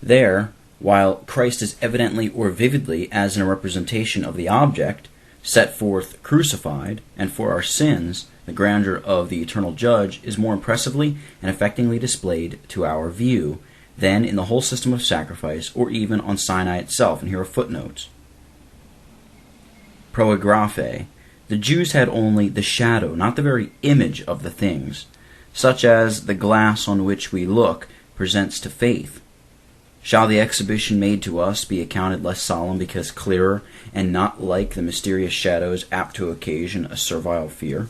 There, while Christ is evidently or vividly, as in a representation of the object, set forth crucified, and for our sins, the grandeur of the eternal judge is more impressively and affectingly displayed to our view than in the whole system of sacrifice, or even on Sinai itself. And here are footnotes. Proegraphe. The Jews had only the shadow, not the very image of the things, such as the glass on which we look presents to faith. Shall the exhibition made to us be accounted less solemn because clearer, and not like the mysterious shadows apt to occasion a servile fear?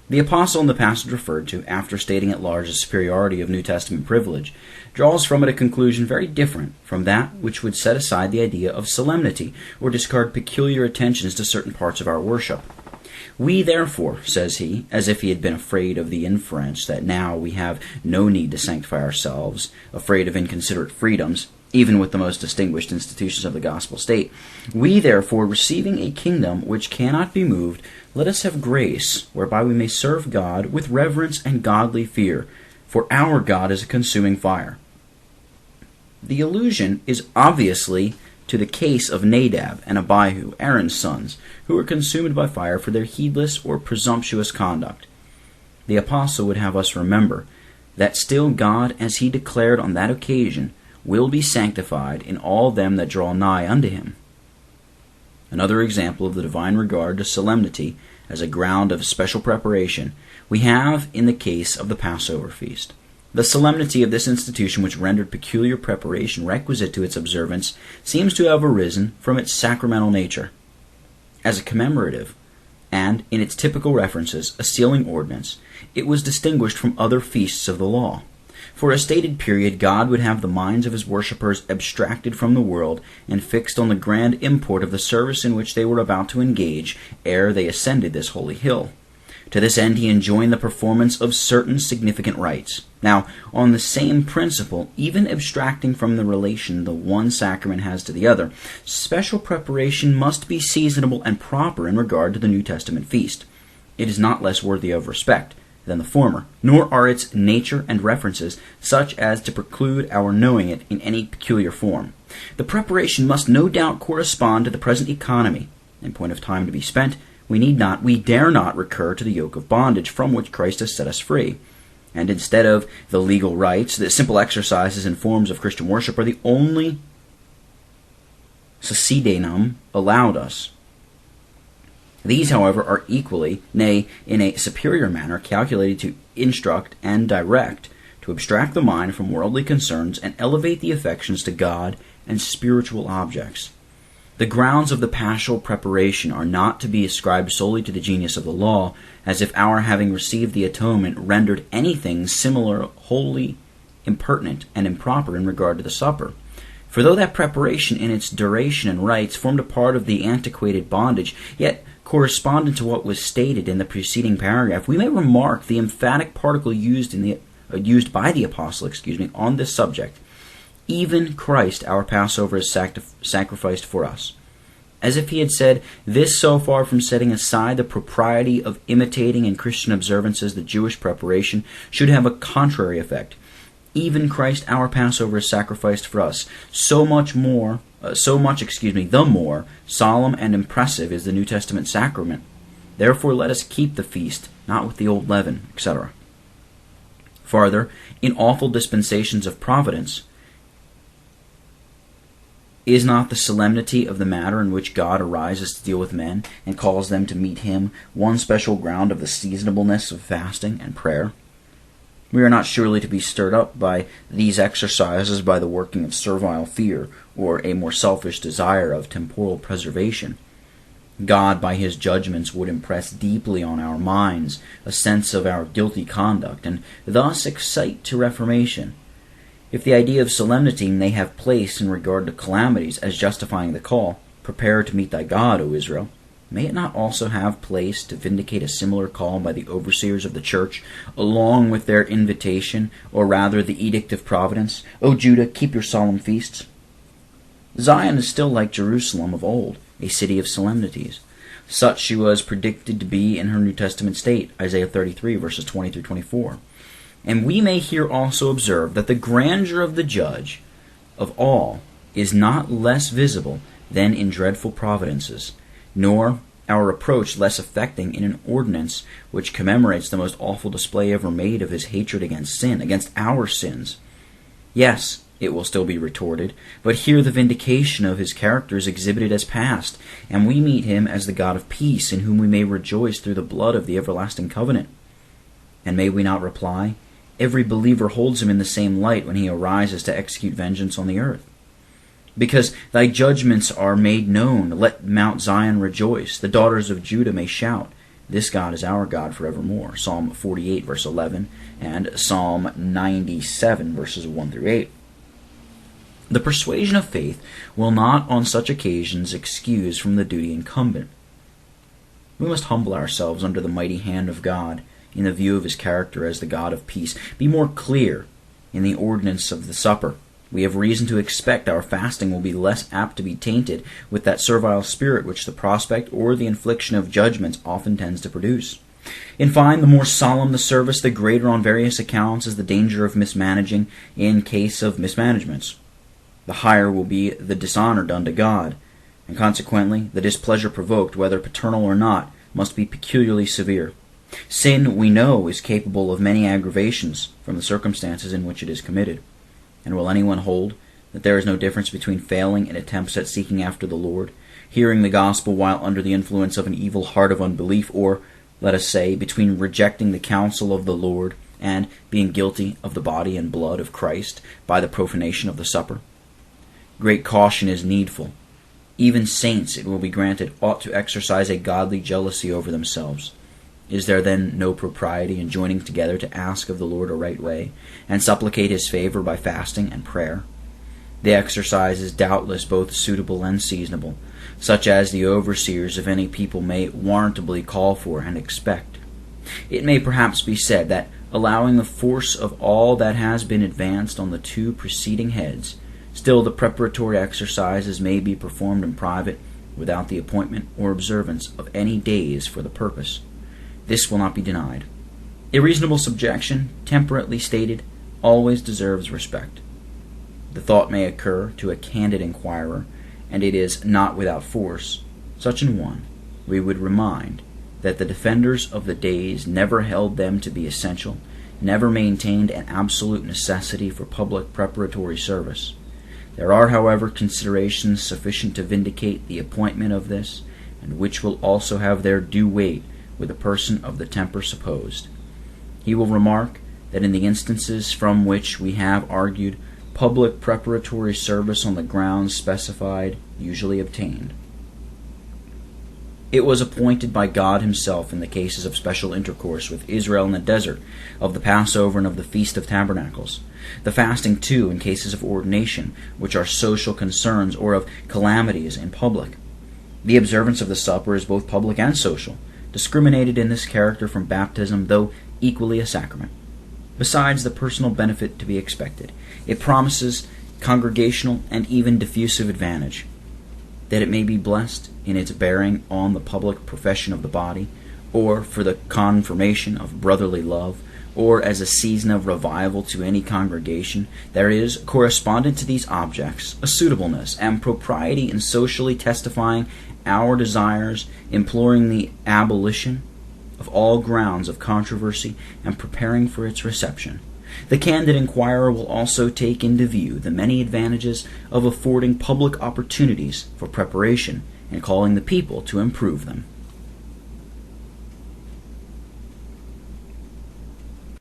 The apostle in the passage referred to, after stating at large the superiority of New Testament privilege, draws from it a conclusion very different from that which would set aside the idea of solemnity, or discard peculiar attentions to certain parts of our worship. We therefore, says he, as if he had been afraid of the inference that now we have no need to sanctify ourselves, afraid of inconsiderate freedoms, even with the most distinguished institutions of the gospel state, we therefore, receiving a kingdom which cannot be moved, let us have grace, whereby we may serve God with reverence and godly fear, for our God is a consuming fire. The allusion is obviously to the case of Nadab and Abihu, Aaron's sons, who were consumed by fire for their heedless or presumptuous conduct. The apostle would have us remember that still God, as he declared on that occasion, will be sanctified in all them that draw nigh unto him. Another example of the divine regard to solemnity as a ground of special preparation we have in the case of the Passover feast. The solemnity of this institution, which rendered peculiar preparation requisite to its observance, seems to have arisen from its sacramental nature. As a commemorative, and, in its typical references, a sealing ordinance, it was distinguished from other feasts of the law. For a stated period, God would have the minds of his worshippers abstracted from the world and fixed on the grand import of the service in which they were about to engage ere they ascended this holy hill. To this end he enjoined the performance of certain significant rites. Now, on the same principle, even abstracting from the relation the one sacrament has to the other, special preparation must be seasonable and proper in regard to the New Testament feast. It is not less worthy of respect than the former, nor are its nature and references such as to preclude our knowing it in any peculiar form. The preparation must no doubt correspond to the present economy. In point of time to be spent, we dare not recur to the yoke of bondage from which Christ has set us free. And instead of the legal rites, the simple exercises and forms of Christian worship are the only succedanum allowed us. These, however, are equally, nay, in a superior manner, calculated to instruct and direct, to abstract the mind from worldly concerns and elevate the affections to God and spiritual objects. The grounds of the paschal preparation are not to be ascribed solely to the genius of the law, as if our having received the atonement rendered anything similar wholly impertinent and improper in regard to the supper. For though that preparation in its duration and rites formed a part of the antiquated bondage, yet correspondent to what was stated in the preceding paragraph, we may remark the emphatic particle used by the apostle, on this subject. Even Christ, our Passover, is sacrificed for us. As if he had said, this so far from setting aside the propriety of imitating in Christian observances the Jewish preparation should have a contrary effect. Even Christ, our Passover, is sacrificed for us. The more solemn and impressive is the New Testament sacrament. Therefore let us keep the feast, not with the old leaven, etc. Farther, in awful dispensations of providence, is not the solemnity of the matter in which God arises to deal with men and calls them to meet him one special ground of the seasonableness of fasting and prayer? We are not surely to be stirred up by these exercises by the working of servile fear or a more selfish desire of temporal preservation. God, by his judgments, would impress deeply on our minds a sense of our guilty conduct, and thus excite to reformation. If the idea of solemnity may have place in regard to calamities as justifying the call, prepare to meet thy God, O Israel, may it not also have place to vindicate a similar call by the overseers of the church, along with their invitation, or rather the edict of providence, O Judah, keep your solemn feasts? Zion is still like Jerusalem of old, a city of solemnities. Such she was predicted to be in her New Testament state, Isaiah 33, verses 20 through 24. And we may here also observe that the grandeur of the judge of all is not less visible than in dreadful providences, nor our approach less affecting in an ordinance which commemorates the most awful display ever made of his hatred against sin, against our sins. Yes, it will still be retorted, but here the vindication of his character is exhibited as past, and we meet him as the God of peace, in whom we may rejoice through the blood of the everlasting covenant. And may we not reply, every believer holds him in the same light when he arises to execute vengeance on the earth? Because thy judgments are made known, let Mount Zion rejoice, the daughters of Judah may shout, this God is our God forevermore. Psalm 48, verse 11, and Psalm 97, verses 1 through 8. The persuasion of faith will not on such occasions excuse from the duty incumbent. We must humble ourselves under the mighty hand of God in the view of his character as the God of peace. Be more clear in the ordinance of the supper. We have reason to expect our fasting will be less apt to be tainted with that servile spirit which the prospect or the infliction of judgments often tends to produce. In fine, the more solemn the service, the greater on various accounts is the danger of mismanaging in case of mismanagements. The higher will be the dishonor done to God, and consequently the displeasure provoked, whether paternal or not, must be peculiarly severe. Sin, we know, is capable of many aggravations from the circumstances in which it is committed. And will anyone hold that there is no difference between failing in attempts at seeking after the Lord, hearing the gospel while under the influence of an evil heart of unbelief, or, let us say, between rejecting the counsel of the Lord and being guilty of the body and blood of Christ by the profanation of the supper? Great caution is needful. Even saints, it will be granted, ought to exercise a godly jealousy over themselves. Is there then no propriety in joining together to ask of the Lord a right way, and supplicate his favor by fasting and prayer? The exercise is doubtless both suitable and seasonable, such as the overseers of any people may warrantably call for and expect. It may perhaps be said that, allowing the force of all that has been advanced on the two preceding heads, still the preparatory exercises may be performed in private, without the appointment or observance of any days for the purpose. This will not be denied. A reasonable subjection, temperately stated, always deserves respect. The thought may occur to a candid inquirer, and it is not without force. Such an one, we would remind that the defenders of the days never held them to be essential, never maintained an absolute necessity for public preparatory service. There are, however, considerations sufficient to vindicate the appointment of this, and which will also have their due weight with a person of the temper supposed. He will remark that in the instances from which we have argued, public preparatory service on the grounds specified usually obtained. It was appointed by God himself in the cases of special intercourse with Israel in the desert, of the Passover and of the Feast of Tabernacles. The fasting, too, in cases of ordination, which are social concerns, or of calamities in public. The observance of the supper is both public and social, discriminated in this character from baptism, though equally a sacrament. Besides the personal benefit to be expected, it promises congregational and even diffusive advantage, that it may be blessed in its bearing on the public profession of the body, or for the confirmation of brotherly love, or as a season of revival to any congregation. There is, correspondent to these objects, a suitableness and propriety in socially testifying our desires, imploring the abolition of all grounds of controversy, and preparing for its reception. The candid inquirer will also take into view the many advantages of affording public opportunities for preparation and calling the people to improve them.